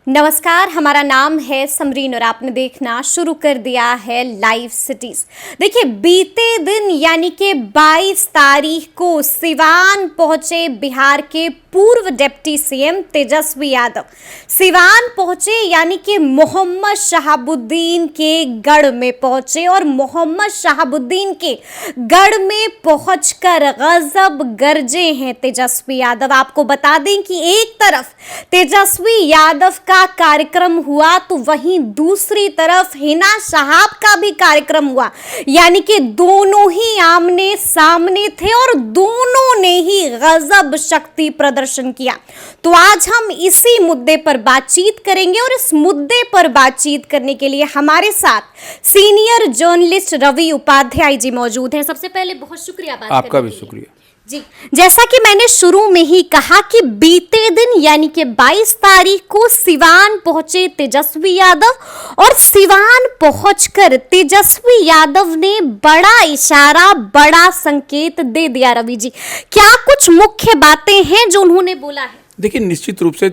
नमस्कार, हमारा नाम है समरीन और आपने देखना शुरू कर दिया है लाइव सिटीज। देखिए, बीते दिन यानी कि 22 तारीख को सिवान पहुंचे बिहार के पूर्व डिप्टी सीएम तेजस्वी यादव। सिवान पहुंचे यानी कि मोहम्मद शहाबुद्दीन के गढ़ में पहुंचे और मोहम्मद शहाबुद्दीन के गढ़ में पहुंचकर गजब गरजे हैं तेजस्वी यादव। आपको बता दें कि एक तरफ तेजस्वी यादव का कार्यक्रम हुआ तो वहीं दूसरी तरफ हिना साहब का भी कार्यक्रम हुआ, यानी कि दोनों ही आमने सामने थे और दोनों ने ही गजब शक्ति प्रदर्शन किया। तो आज हम इसी मुद्दे पर बातचीत करेंगे और इस मुद्दे पर बातचीत करने के लिए हमारे साथ सीनियर जर्नलिस्ट रवि उपाध्याय जी मौजूद हैं। सबसे पहले बहुत शुक्रिया बात आपका भी शुक्रिया जी। जैसा कि मैंने शुरू में ही कहा कि बीते दिन यानी कि 22 तारीख को सिवान पहुंचे तेजस्वी यादव और सिवान पहुंचकर तेजस्वी यादव ने बड़ा इशारा, बड़ा संकेत दे दिया। रवि जी, क्या कुछ मुख्य बातें हैं जो उन्होंने बोला है? देखिए, निश्चित रूप से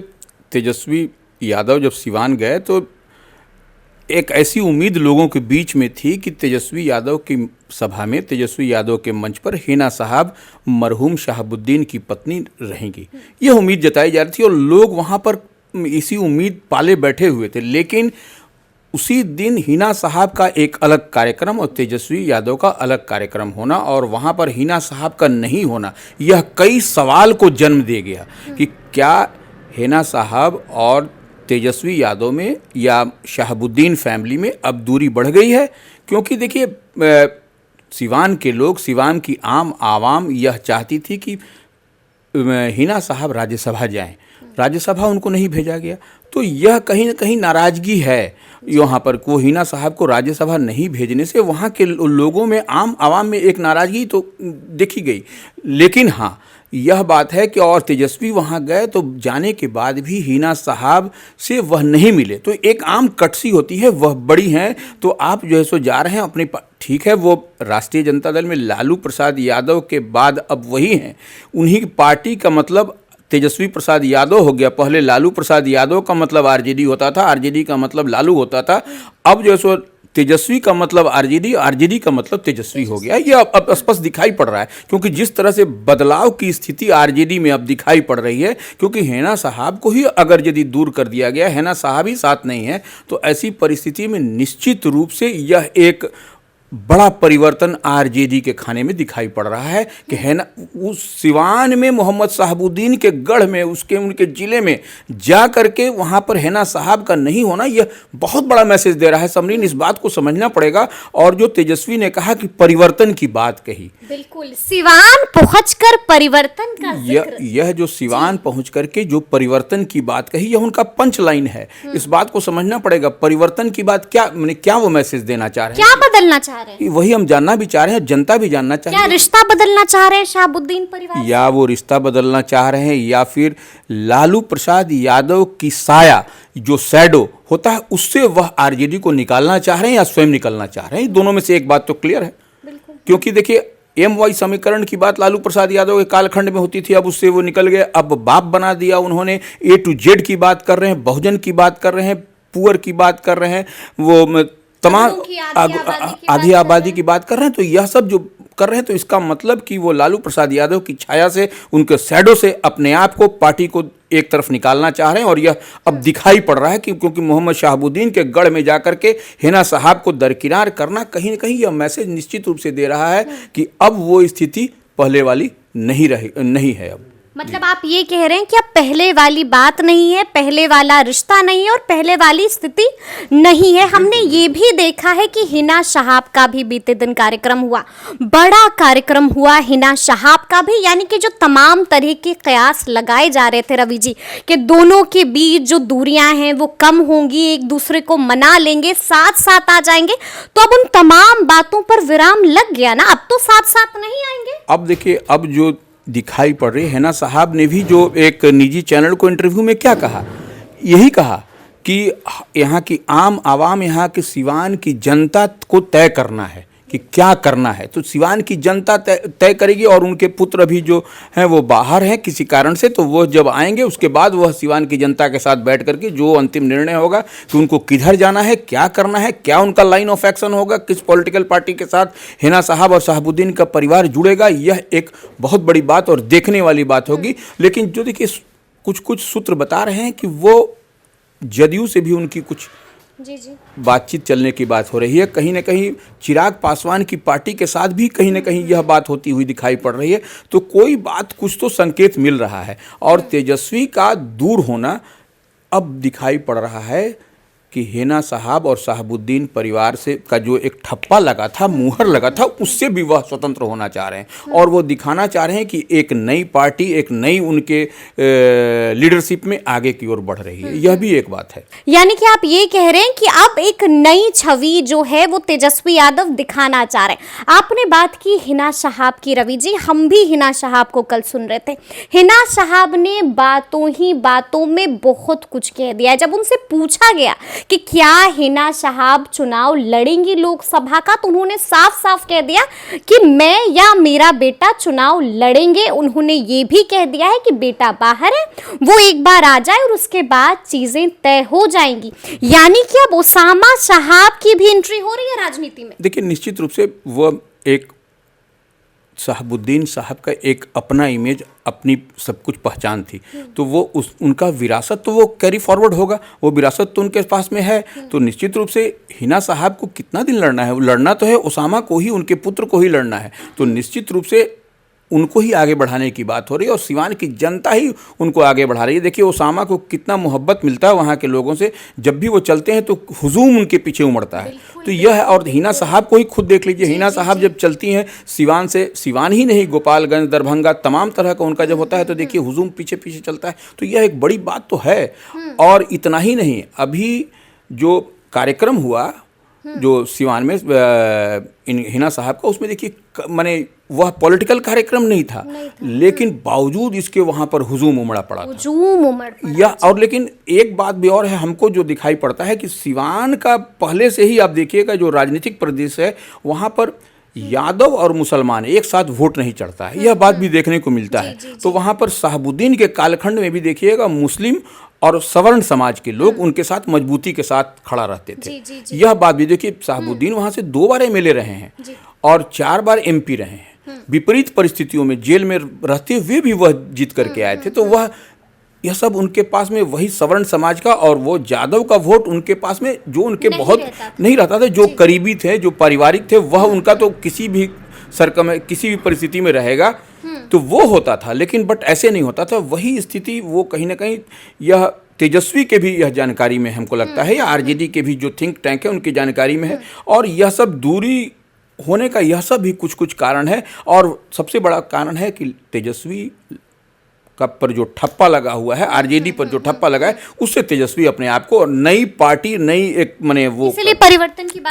तेजस्वी यादव जब सिवान गए तो एक ऐसी उम्मीद लोगों के बीच में थी कि तेजस्वी यादव की सभा में, तेजस्वी यादव के मंच पर हिना साहब मरहूम शहाबुद्दीन की पत्नी रहेंगी। यह उम्मीद जताई जा रही थी और लोग वहाँ पर इसी उम्मीद पाले बैठे हुए थे। लेकिन उसी दिन हिना साहब का एक अलग कार्यक्रम और तेजस्वी यादव का अलग कार्यक्रम होना और वहाँ पर हिना साहब का नहीं होना, यह कई सवाल को जन्म दे गया कि क्या हिना साहब और तेजस्वी यादव में या शहाबुद्दीन फैमिली में अब दूरी बढ़ गई है। क्योंकि देखिए, सिवान के लोग, सिवान की आम आवाम यह चाहती थी कि हिना साहब राज्यसभा जाएं, राज्यसभा उनको नहीं भेजा गया। तो यह कहीं ना कहीं नाराज़गी है यहाँ पर को हिना साहब को राज्यसभा नहीं भेजने से वहाँ के लोगों में, आम आवाम में एक नाराज़गी तो देखी गई। लेकिन हाँ, यह बात है कि और तेजस्वी वहाँ गए तो जाने के बाद भी हिना साहब से वह नहीं मिले। तो एक आम कटसी होती है, वह बड़ी हैं तो आप जो है सो जा रहे हैं अपने, ठीक है, वो राष्ट्रीय जनता दल में लालू प्रसाद यादव के बाद अब वही हैं, उन्हीं की पार्टी का मतलब तेजस्वी प्रसाद यादव हो गया। पहले लालू प्रसाद यादव का मतलब आरजेडी होता था, आरजेडी का मतलब लालू होता था। अब जो है सो तेजस्वी का मतलब आरजेडी, आरजेडी का मतलब तेजस्वी हो गया। ये अब स्पष्ट दिखाई पड़ रहा है क्योंकि जिस तरह से बदलाव की स्थिति आरजेडी में अब दिखाई पड़ रही है, क्योंकि हिना साहब को ही अगर यदि दूर कर दिया गया, हिना साहब ही साथ नहीं है, तो ऐसी परिस्थिति में निश्चित रूप से यह एक बड़ा परिवर्तन आरजेडी के खाने में दिखाई पड़ रहा है कि है ना, उस सिवान में मोहम्मद शहाबुद्दीन के गढ़ में, उसके उनके ज़िले में जा करके वहाँ पर हिना साहब का नहीं होना, यह बहुत बड़ा मैसेज दे रहा है। समरीन, इस बात को समझना पड़ेगा। और जो तेजस्वी ने कहा कि परिवर्तन की बात कही, बिल्कुल, सिवान पहुंचकर परिवर्तन का यह जो सिवान पहुँच करके जो परिवर्तन की बात कही, यह उनका पंच लाइन है। इस बात को समझना पड़ेगा। परिवर्तन की बात क्या वो मैसेज देना चाह रहे हैं, क्या बदलना चाह रहे हैं, वही हम जानना भी चाह रहे हैं, जनता भी जानना चाह रही है। क्या रिश्ता बदलना चाह रहे हैं शहाबुद्दीन परिवार, या वो रिश्ता बदलना चाह रहे हैं, या फिर लालू प्रसाद यादव की साया जो शैडो होता है उससे वह आरजेडी को निकालना चाह रहे हैं या स्वयं निकलना चाह रहे हैं। दोनों में से एक बात तो क्लियर है। क्योंकि देखिए, MY समीकरण की बात लालू प्रसाद यादव के कालखंड में होती थी, अब उससे वो निकल गए। अब बाप बना दिया उन्होंने, A to Z की बात कर रहे हैं, बहुजन की बात कर रहे हैं, पुअर की बात कर रहे हैं, वो तमाम आधी आबादी की बात कर रहे हैं। तो यह सब जो कर रहे हैं, तो इसका मतलब कि वो लालू प्रसाद यादव की छाया से, उनके शैडो से अपने आप को, पार्टी को एक तरफ निकालना चाह रहे हैं। और यह अब दिखाई पड़ रहा है कि क्योंकि मोहम्मद शहाबुद्दीन के गढ़ में जाकर के हिना साहब को दरकिनार करना कहीं न कहीं यह मैसेज निश्चित रूप से दे रहा है कि अब वो स्थिति पहले वाली नहीं है। अब मतलब आप ये कह रहे हैं कि अब पहले वाली बात नहीं है, पहले वाला रिश्ता नहीं है और पहले वाली स्थिति नहीं है। हमने ये भी देखा है कि हिना साहब का भी बीते दिन कार्यक्रम हुआ, बड़ा कार्यक्रम हुआ हिना साहब का भी, यानी कि जो तमाम तरह के कयास लगाए जा रहे थे रवि जी कि दोनों के बीच जो दूरियां हैं वो कम होंगी, एक दूसरे को मना लेंगे, साथ साथ आ जाएंगे। तो अब उन तमाम बातों पर विराम लग गया ना, अब तो साथ साथ नहीं आएंगे। अब देखिए, अब जो दिखाई पड़ रही है, हिना साहब ने भी जो एक निजी चैनल को इंटरव्यू में क्या कहा, यही कहा कि यहाँ की आम आवाम, यहाँ के सिवान की जनता को तय करना है कि क्या करना है। तो सिवान की जनता तय करेगी और उनके पुत्र भी जो हैं वो बाहर हैं किसी कारण से, तो वो जब आएंगे उसके बाद वह सिवान की जनता के साथ बैठ करके जो अंतिम निर्णय होगा कि उनको किधर जाना है, क्या करना है, क्या उनका लाइन ऑफ एक्शन होगा, किस पॉलिटिकल पार्टी के साथ हिना साहब और शहाबुद्दीन का परिवार जुड़ेगा, यह एक बहुत बड़ी बात और देखने वाली बात होगी। लेकिन जो देखिए कुछ कुछ सूत्र बता रहे हैं कि वो जदयू से भी उनकी कुछ जी जी बातचीत चलने की बात हो रही है। कहीं ना कहीं चिराग पासवान की पार्टी के साथ भी कहीं ना कहीं यह बात होती हुई दिखाई पड़ रही है। तो कोई बात, कुछ तो संकेत मिल रहा है। और तेजस्वी का दूर होना अब दिखाई पड़ रहा है कि हिना साहब और शहाबुद्दीन परिवार से का जो एक ठप्पा लगा था, मुहर लगा था, उससे भी वह स्वतंत्र होना चाह रहे हैं और वो दिखाना चाह रहे हैं कि एक नई पार्टी, एक नई उनके लीडरशिप में आगे की ओर बढ़ रही है। यह भी एक बात है। यानी कि आप ये कह रहे हैं कि अब एक नई छवि जो है वो तेजस्वी यादव दिखाना चाह रहे हैं। आपने बात की हिना साहब की, रवि जी, हम भी हिना साहब को कल सुन रहे थे। हिना साहब ने बातों ही बातों में बहुत कुछ कह दिया। जब उनसे पूछा गया कि क्या हिना साहब चुनाव लड़ेंगी लोकसभा का, तो उन्होंने साफ साफ कह दिया कि मैं या मेरा बेटा चुनाव लड़ेंगे। उन्होंने ये भी कह दिया है कि बेटा बाहर है, वो एक बार आ जाए और उसके बाद चीजें तय हो जाएंगी। यानी कि अब ओसामा साहब की भी एंट्री हो रही है राजनीति में। देखिए, निश्चित रूप से वह एक शहाबुद्दीन साहब का एक अपना इमेज, अपनी सब कुछ पहचान थी, तो वो उनका विरासत तो वो कैरी फॉरवर्ड होगा, वो विरासत तो उनके पास में है। तो निश्चित रूप से हिना साहब को कितना दिन लड़ना है, वो लड़ना तो है ओसामा को ही, उनके पुत्र को ही लड़ना है। तो निश्चित रूप से उनको ही आगे बढ़ाने की बात हो रही है और सिवान की जनता ही उनको आगे बढ़ा रही है। देखिए ओसामा को कितना मोहब्बत मिलता है वहाँ के लोगों से, जब भी वो चलते हैं तो हुजूम उनके पीछे उमड़ता है। तो यह है। और हिना साहब को ही खुद देख लीजिए, हिना साहब जब चलती हैं सिवान से, सिवान ही नहीं गोपालगंज, दरभंगा, तमाम तरह का उनका जब होता है तो देखिए हुजूम पीछे पीछे चलता है। तो यह एक बड़ी बात तो है। और इतना ही नहीं, अभी जो कार्यक्रम हुआ जो सिवान में हिना साहब का, उसमें देखिए माने वह पॉलिटिकल कार्यक्रम नहीं था, लेकिन बावजूद इसके वहाँ पर हुजूम उमड़ा पड़ा था। हुजूम उमड़ पड़ा। या और लेकिन एक बात भी और है, हमको जो दिखाई पड़ता है कि सिवान का पहले से ही आप देखिएगा जो राजनीतिक प्रदेश है वहाँ पर यादव और मुसलमान एक साथ वोट नहीं चढ़ता है, यह बात भी देखने को मिलता है। तो वहाँ पर शहाबुद्दीन के कालखंड में भी देखिएगा मुस्लिम और सवर्ण समाज के लोग उनके साथ मजबूती के साथ खड़ा रहते थे। यह बात भी देखिए, शहाबुद्दीन वहाँ से 2 बार एमएलए रहे हैं और 4 बार एमपी रहे हैं। विपरीत परिस्थितियों में जेल में रहते हुए भी वह जीत करके आए थे। तो वह यह सब उनके पास में वही सवर्ण समाज का और वो यादव का वोट उनके पास में जो उनके बहुत नहीं रहता था, जो करीबी थे, जो पारिवारिक थे, वह उनका तो किसी भी किसी भी परिस्थिति में रहेगा तो वो होता था। लेकिन बट ऐसे नहीं होता था। वही स्थिति वो कहीं ना कहीं यह तेजस्वी के भी यह जानकारी में हमको लगता है, या आरजेडी के भी जो थिंक टैंक है उनकी जानकारी में है। और यह सब दूरी होने का यह सब भी कुछ कुछ कारण है। और सबसे बड़ा कारण है कि तेजस्वी का पर जो ठप्पा लगा हुआ है, आरजेडी पर जो ठप्पा लगा है, उससे तेजस्वी अपने आप को नई पार्टी, नई एक माने वो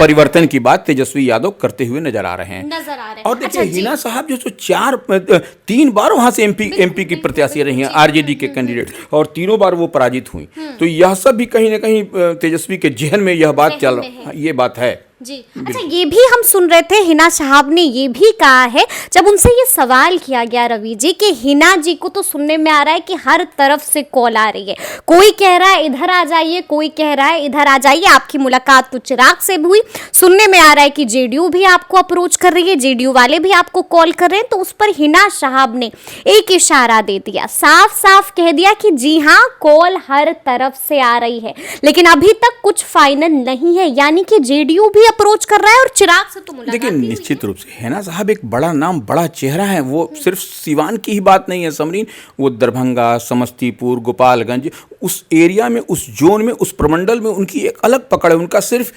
परिवर्तन की बात तेजस्वी यादव करते हुए नजर आ रहे हैं। और देखिए हिना साहब जो 3 बार वहां से एमपी की प्रत्याशी रही हैं, आरजेडी के कैंडिडेट, और 3 बार वो पराजित हुई। तो यह सब भी कहीं ना कहीं तेजस्वी के जहन में यह बात चल रहा है, ये बात है जी। अच्छा, ये भी हम सुन रहे थे, हिना साहब ने ये भी कहा है जब उनसे ये सवाल किया गया रवि जी कि हिना जी को तो सुनने में आ रहा है कि हर तरफ से कॉल आ रही है, कोई कह रहा है इधर आ जाइए, कोई कह रहा है इधर आ जाइए। आपकी मुलाकात तो चिराग से भी हुई, सुनने में आ रहा है कि जेडीयू भी आपको अप्रोच कर रही है, जेडीयू वाले भी आपको कॉल कर रहे हैं। तो उस पर हिना साहब ने एक इशारा दे दिया, साफ साफ कह दिया कि जी हाँ, कॉल हर तरफ से आ रही है, लेकिन अभी तक कुछ फाइनल नहीं है। यानी कि जेडीयू भी अप्रोच कर रहा है और चिराग से तो मुलाकात। देखिए निश्चित रूप से हिना साहब एक बड़ा नाम, बड़ा चेहरा है। वो सिर्फ सिवान की ही बात नहीं है समरीन, वो दरभंगा, समस्तीपुर, गोपालगंज, उस एरिया में, उस जोन में, उस प्रमंडल में उनकी एक अलग पकड़ है। उनका सिर्फ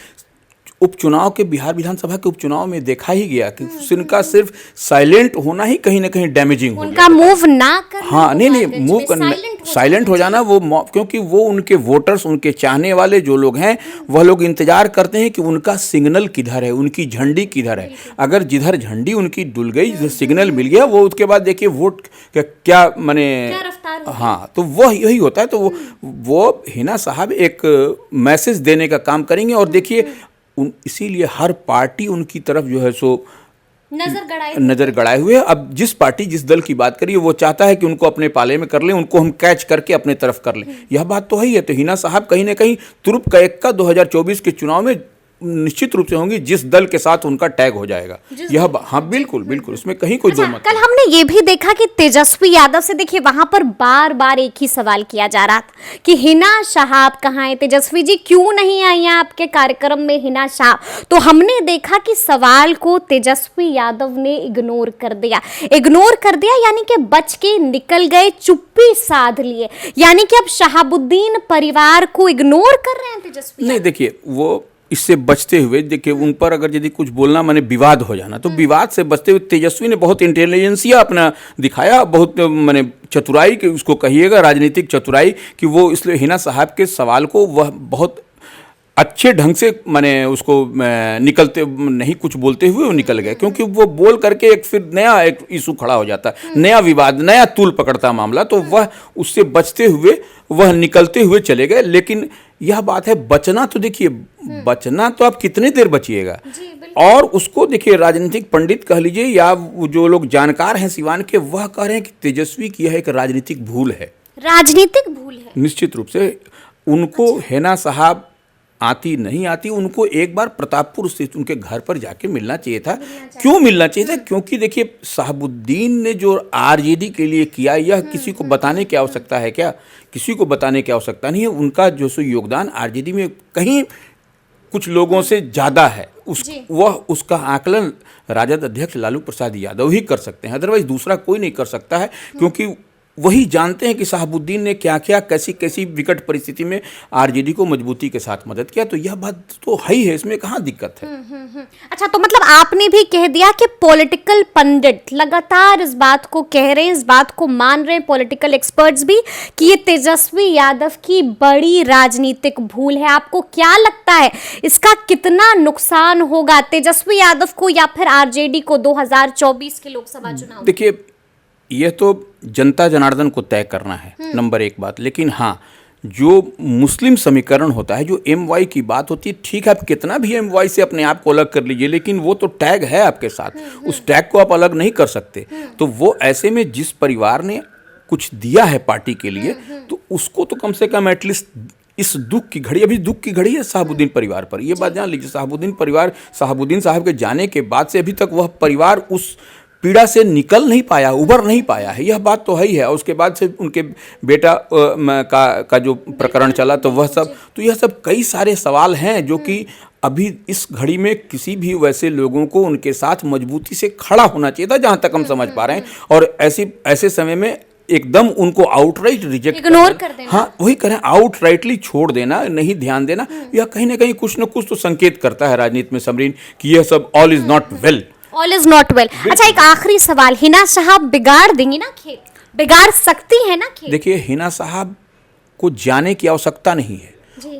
उपचुनाव के, बिहार विधानसभा के उपचुनाव में देखा ही गया कि उनका सिर्फ साइलेंट होना ही कहीं ना कहीं डैमेजिंग हो उनका मूव ना करना। हाँ, नहीं मूव करना, साइलेंट हो जाना वो, क्योंकि वो उनके वोटर्स, उनके चाहने वाले जो लोग हैं, वह लोग इंतजार करते हैं कि उनका सिग्नल किधर है, उनकी झंडी किधर है। अगर जिधर झंडी उनकी डुल गई, जो सिग्नल मिल गया, वो उसके बाद देखिए वोट क्या माने, हाँ, तो वह यही होता है। तो वो हिना साहब एक मैसेज देने का काम करेंगे। और देखिए इसीलिए हर पार्टी उनकी तरफ जो है सो नजर गड़ाए हुए है। अब जिस पार्टी जिस दल की बात करिए वो चाहता है कि उनको अपने पाले में कर लें, उनको हम कैच करके अपने तरफ कर लें। यह बात तो है ही है। तो हिना साहब कहीं ना कहीं तुरुप का एक्का 2024 के चुनाव में निश्चित रूप से होंगी जिस दल के साथ उनका टैग हो जाएगा। हाँ बिल्कुल बिल्कुल, उसमें कहीं कोई दो मत। कल हमने ये भी देखा कि तेजस्वी यादव से देखिए वहां पर बार बार एक ही सवाल किया जा रहा था कि हिना साहब कहाँ है, तेजस्वी जी क्यों नहीं आई हैं आपके कार्यक्रम में हिना साहब। तो हमने देखा कि सवाल को तेजस्वी यादव ने इग्नोर कर दिया यानी कि बच के निकल गए, चुप्पी साध लिए, यानी कि अब शहाबुद्दीन परिवार को इग्नोर कर रहे हैं तेजस्वी। नहीं देखिए, वो इससे बचते हुए देखिए उन पर अगर यदि कुछ बोलना माने विवाद हो जाना, तो विवाद से बचते हुए तेजस्वी ने बहुत इंटेलिजेंसिया अपना दिखाया, बहुत माने चतुराई कि उसको कहिएगा, राजनीतिक चतुराई, कि वो इसलिए हिना साहब के सवाल को वह बहुत अच्छे ढंग से माने उसको निकलते नहीं कुछ बोलते हुए वो निकल गए, क्योंकि वो बोल करके एक फिर नया एक इशू खड़ा हो जाता, नया विवाद, नया तूल पकड़ता मामला, तो वह उससे बचते हुए वह निकलते हुए चले गए। लेकिन यह बात है, बचना तो देखिए, बचना तो आप कितने देर बचिएगा। और उसको देखिए राजनीतिक पंडित कह लीजिए या जो लोग जानकार हैं सिवान के, वह कह रहे हैं कि तेजस्वी की यह एक राजनीतिक भूल है। निश्चित रूप से उनको हिना साहब आती नहीं आती, उनको एक बार प्रतापपुर स्थित उनके घर पर जाके मिलना चाहिए था। क्यों मिलना चाहिए था? क्योंकि देखिए शहाबुद्दीन ने जो आरजेडी के लिए किया, यह किसी को बताने की आवश्यकता है क्या? किसी को बताने की आवश्यकता नहीं है। उनका जो सो योगदान आरजेडी में कहीं कुछ लोगों से ज़्यादा है। वह उसका आकलन राजद अध्यक्ष लालू प्रसाद यादव ही कर सकते हैं, अदरवाइज दूसरा कोई नहीं कर सकता है, क्योंकि वही जानते हैं कि शहाबुद्दीन ने क्या क्या कैसी कैसी विकट परिस्थिति में आरजेडी को मजबूती के साथ मदद किया। तो यह बात तो है ही है, इसमें कहाँ दिक्कत है। अच्छा, तो मतलब आपने भी कह दिया कि पॉलिटिकल पंडित लगातार इस बात को कह रहे हैं, इस बात को मान रहे हैं, पॉलिटिकल एक्सपर्ट्स भी, कि ये तेजस्वी यादव की बड़ी राजनीतिक भूल है। आपको क्या लगता है इसका कितना नुकसान होगा तेजस्वी यादव को या फिर आरजेडी को 2024 के लोकसभा चुनाव? देखिए, यह तो जनता जनार्दन को तय करना है, नंबर एक बात। लेकिन हाँ, जो मुस्लिम समीकरण होता है, जो एमवाई की बात होती है, ठीक है, आप कितना भी एमवाई से अपने आप को अलग कर लीजिए, लेकिन वो तो टैग है आपके साथ, उस टैग को आप अलग नहीं कर सकते। तो वो ऐसे में जिस परिवार ने कुछ दिया है पार्टी के लिए, तो उसको तो कम से कम एटलीस्ट इस दुख की घड़ी, अभी दुख की घड़ी है शहाबुद्दीन परिवार पर, ये बात जान लीजिए। शहाबुद्दीन साहब के जाने के बाद से अभी तक वह परिवार उस पीड़ा से निकल नहीं पाया, उबर नहीं पाया है, यह बात तो है ही है। और उसके बाद से उनके बेटा का जो प्रकरण चला, तो वह सब, तो यह सब कई सारे सवाल हैं जो कि अभी इस घड़ी में किसी भी वैसे लोगों को उनके साथ मजबूती से खड़ा होना चाहिए था, जहाँ तक हम समझ पा रहे हैं। और ऐसे समय में एकदम उनको आउटराइट रिजेक्ट, इग्नोर कर देना, हाँ वही करें, आउटराइटली छोड़ देना, नहीं ध्यान देना, यह कहीं ना कहीं कुछ न कुछ तो संकेत करता है राजनीति में समरीन, कि यह सब ऑल इज नॉट वेल। अच्छा, एक आखिरी सवाल, हिना साहब बिगाड़ देंगी ना खेल, बिगाड़ सकती है ना खेल? देखिए, हिना साहब को जाने की आवश्यकता नहीं है,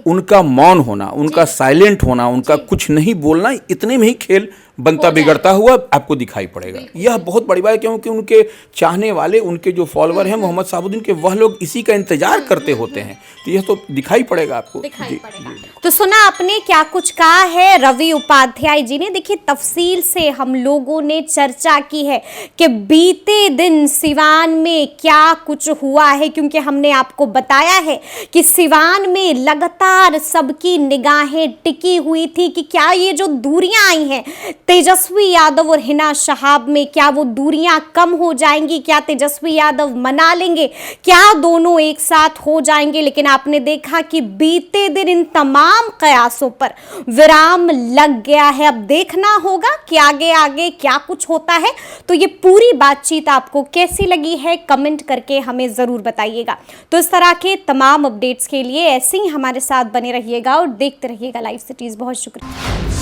उनका मौन होना, उनका साइलेंट होना, उनका कुछ नहीं बोलना, इतने में ही खेल बनता बिगड़ता हुआ आपको दिखाई पड़ेगा। यह बहुत बड़ी बात है, क्योंकि उनके चाहने वाले, उनके जो फॉलोअर हैं मोहम्मद शहाबुद्दीन के, वह लोग इसी का इंतजार करते होते हैं। तो यह तो दिखाई पड़ेगा आपको। तो सुना आपने क्या कुछ कहा है रवि उपाध्याय जी ने। देखिए, तफसील से हम लोगों ने चर्चा की है कि बीते दिन सिवान में क्या कुछ हुआ है, क्योंकि हमने आपको बताया है कि सिवान में लगातार सबकी निगाहें टिकी हुई थी कि क्या ये जो दूरियां आई हैं तेजस्वी यादव और हिना साहब में, क्या वो दूरियां कम हो जाएंगी, क्या तेजस्वी यादव मना लेंगे, क्या दोनों एक साथ हो जाएंगे। लेकिन आपने देखा कि बीते दिन इन तमाम कयासों पर विराम लग गया है। अब देखना होगा कि आगे आगे क्या कुछ होता है। तो ये पूरी बातचीत आपको कैसी लगी है, कमेंट करके हमें जरूर बताइएगा। तो इस तरह के तमाम अपडेट्स के लिए ऐसे ही हमारे साथ बने रहिएगा और देखते रहिएगा लाइव सिटीज। बहुत शुक्रिया।